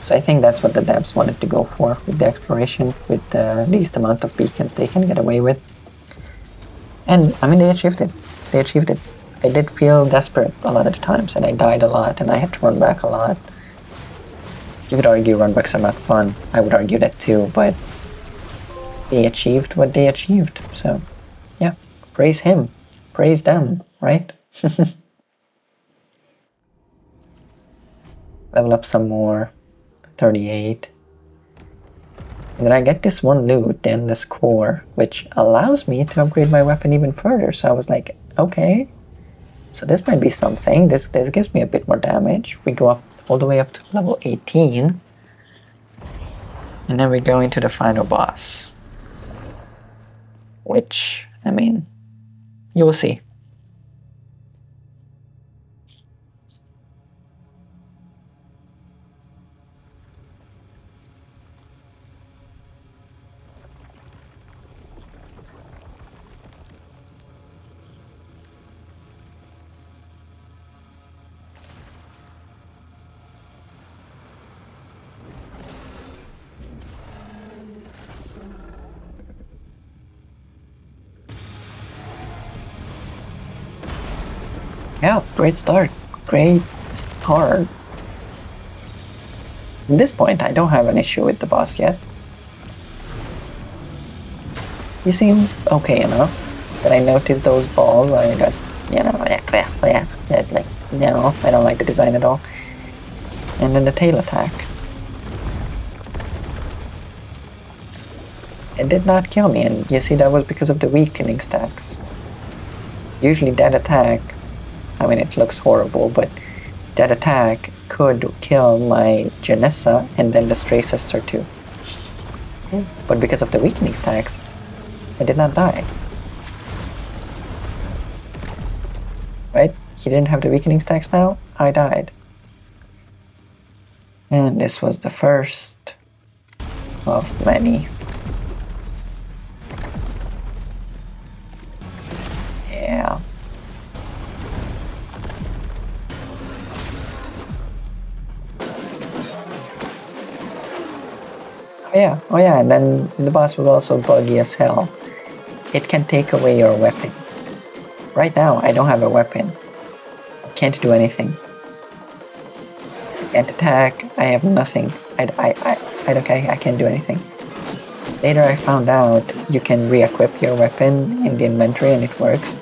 So I think that's what the devs wanted to go for with the exploration, with the least amount of beacons they can get away with. And I mean, they achieved it. They achieved it. I did feel desperate a lot of the times, and I died a lot, and I had to run back a lot. You could argue runbacks are not fun. I would argue that too, but they achieved what they achieved. So yeah, praise him. Praise them, right? Level up some more. 38. And then I get this one loot, the Endless Core, which allows me to upgrade my weapon even further. So I was like, okay, so this might be something. This gives me a bit more damage. We go up all the way up to level 18. And then we go into the final boss. Which, I mean, you'll see. Yeah, great start. Great start. At this point, I don't have an issue with the boss yet. He seems okay enough. But I noticed those balls, I got, like, no, I don't like the design at all. And then the tail attack. It did not kill me, and you see that was because of the weakening stacks. Usually that attack, I mean, it looks horrible, but that attack could kill my Janessa and then the Stray Sister too. But because of the weakening stacks, I did not die. Right? He didn't have the weakening stacks now, I died. And this was the first of many. Yeah. Oh yeah, and then the boss was also buggy as hell. It can take away your weapon. Right now, I don't have a weapon. can't do anything. I can't attack. I have nothing. I can't do anything. Later I found out you can re-equip your weapon in the inventory and it works.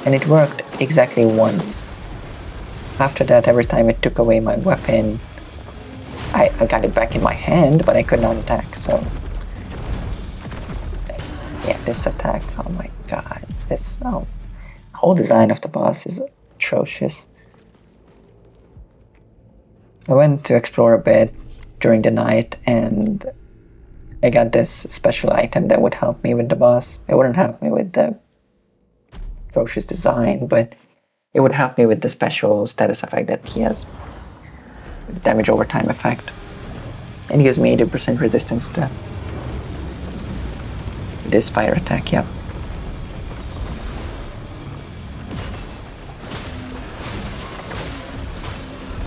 And it worked exactly once. After that, every time it took away my weapon, I got it back in my hand, but I could not attack, so... Yeah, this attack, oh my god. This whole design of the boss is atrocious. I went to explore a bit during the night, and I got this special item that would help me with the boss. It wouldn't help me with the atrocious design, but it would help me with the special status effect that he has. The damage over time effect. And it gives me 80% resistance to that. This fire attack, yeah.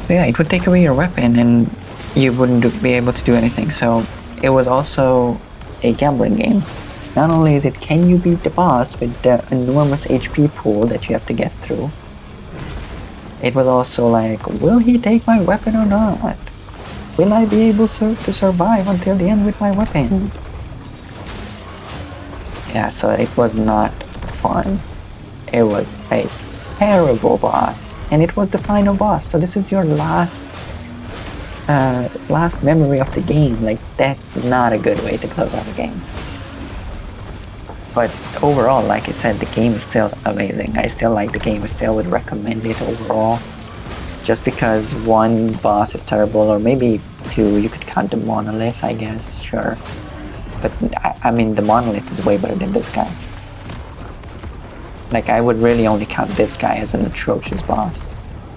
So yeah, it would take away your weapon and you wouldn't be able to do anything. So it was also a gambling game. Not only is it, can you beat the boss with the enormous HP pool that you have to get through, it was also like, will he take my weapon or not? Will I be able to survive until the end with my weapon? Yeah, so it was not fun. It was a terrible boss. And it was the final boss, so this is your last memory of the game. Like, that's not a good way to close out a game. But overall, like I said, the game is still amazing. I still like the game. I still would recommend it overall. Just because one boss is terrible, or maybe two, you could count the monolith, I guess, sure. But I mean, the monolith is way better than this guy. Like, I would really only count this guy as an atrocious boss.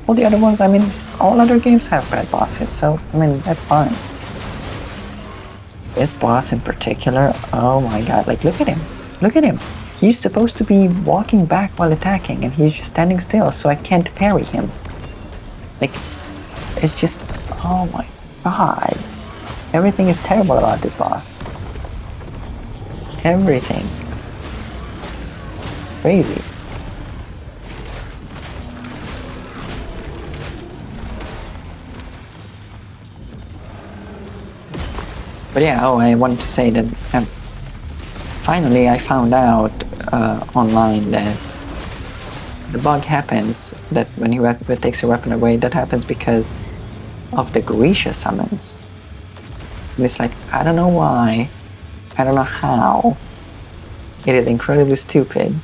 All the other ones, I mean, all other games have bad bosses, so, I mean, that's fine. This boss in particular, oh my god, like, look at him. Look at him. He's supposed to be walking back while attacking, and he's just standing still, so I can't parry him. Like, it's just, oh my god. Everything is terrible about this boss. Everything. It's crazy. But yeah, I wanted to say that finally I found out online that the bug happens, that when he takes your weapon away, that happens because of the Grisha summons. And it's like, I don't know why, I don't know how. It is incredibly stupid.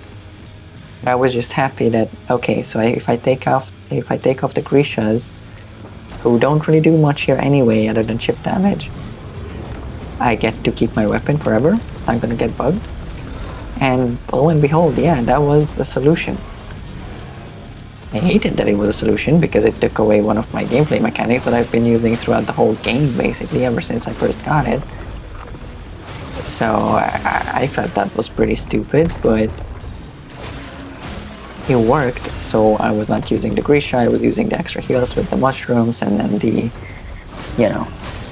I was just happy that, okay, so if I take off the Grishas, who don't really do much here anyway other than chip damage, I get to keep my weapon forever. It's not gonna get bugged. And lo and behold, yeah, that was a solution. I hated that it was a solution because it took away one of my gameplay mechanics that I've been using throughout the whole game, basically, ever since I first got it. So I felt that was pretty stupid, but it worked. So I was not using the Grisha, I was using the extra heals with the mushrooms and then the, you know,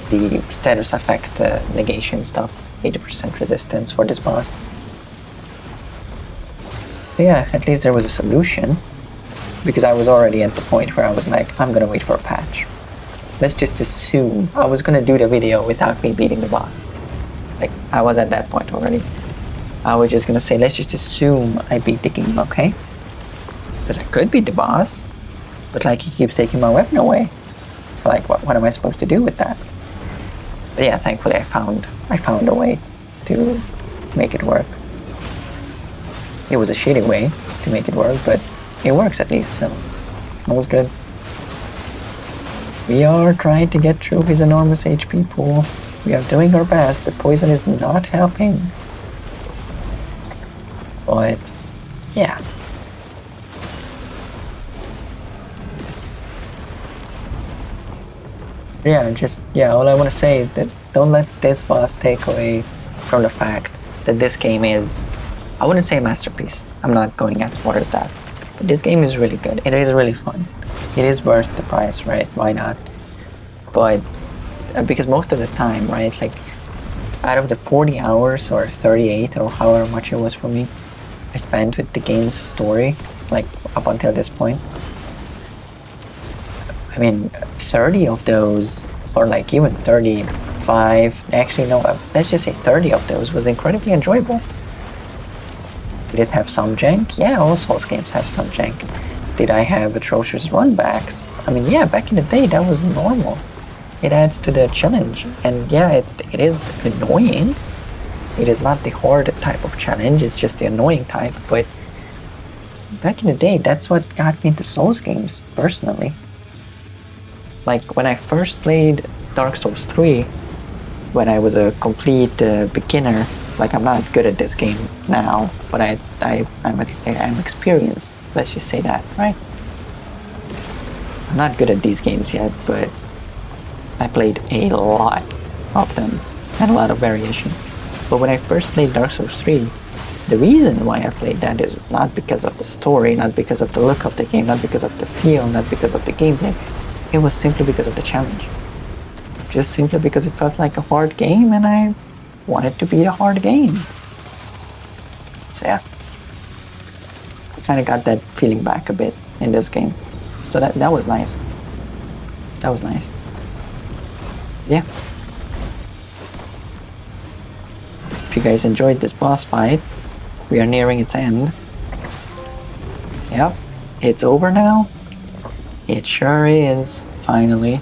the status effect negation stuff, 80% resistance for this boss. But yeah, at least there was a solution, because I was already at the point where I was like, I'm gonna wait for a patch. Let's just assume I was gonna do the video without me beating the boss. Like, I was at that point already. I was just gonna say, let's just assume I beat the game, okay? Because I could beat the boss, but like, he keeps taking my weapon away. So like, what am I supposed to do with that? But yeah, thankfully I found a way to make it work. It was a shitty way to make it work, but it works at least, so that was good. We are trying to get through his enormous HP pool. We are doing our best. The poison is not helping. But yeah. Yeah, all I want to say is that don't let this boss take away from the fact that this game is, I wouldn't say a masterpiece. I'm not going as far as that. But this game is really good. It is really fun. It is worth the price, right? Why not? But because most of the time, right, like out of the 40 hours or 38 or however much it was for me, I spent with the game's story, like up until this point, I mean, 30 of those, or like even 35, actually no, let's just say 30 of those was incredibly enjoyable. Did it have some jank? Yeah, all Souls games have some jank. Did I have atrocious runbacks? I mean, yeah, back in the day that was normal. It adds to the challenge, and yeah, it is annoying. It is not the hard type of challenge, it's just the annoying type, but back in the day, that's what got me into Souls games, personally. Like, when I first played Dark Souls 3, when I was a complete beginner, like, I'm not good at this game now, but I'm experienced, let's just say that, right? I'm not good at these games yet, but I played a lot of them, and a lot of variations. But when I first played Dark Souls 3, the reason why I played that is not because of the story, not because of the look of the game, not because of the feel, not because of the gameplay. It was simply because of the challenge. Just simply because it felt like a hard game and I wanted to beat a hard game. So yeah, I kind of got that feeling back a bit in this game. So that was nice. That was nice. Yeah. If you guys enjoyed this boss fight, we are nearing its end. Yep, it's over now. It sure is, finally.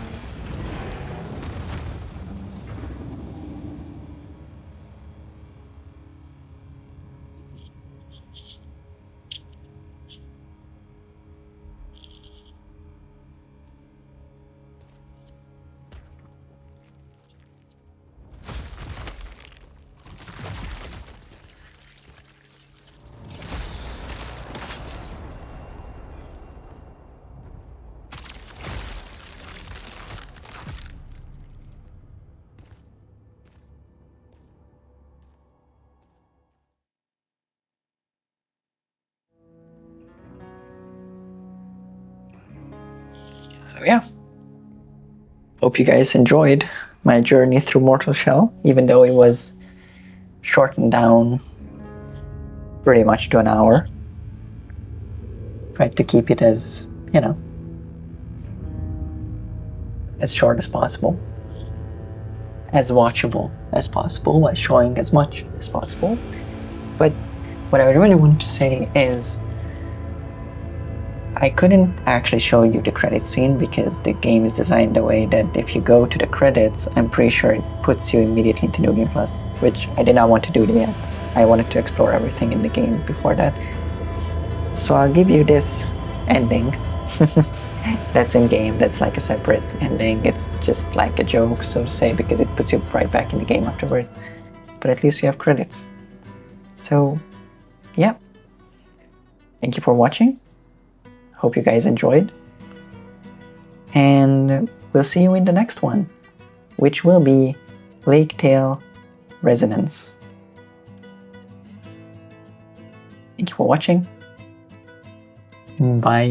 So yeah, hope you guys enjoyed my journey through Mortal Shell, even though it was shortened down pretty much to an hour. Tried to keep it as, you know, as short as possible, as watchable as possible, while showing as much as possible. But what I really want to say is I couldn't actually show you the credits scene because the game is designed the way that if you go to the credits, I'm pretty sure it puts you immediately into New Game Plus, which I did not want to do yet. I wanted to explore everything in the game before that. So I'll give you this ending. That's in game, that's like a separate ending. It's just like a joke, so to say, because it puts you right back in the game afterwards. But at least you have credits. So, yeah. Thank you for watching. Hope you guys enjoyed. And we'll see you in the next one, which will be Lake Tale Resonance. Thank you for watching. Bye.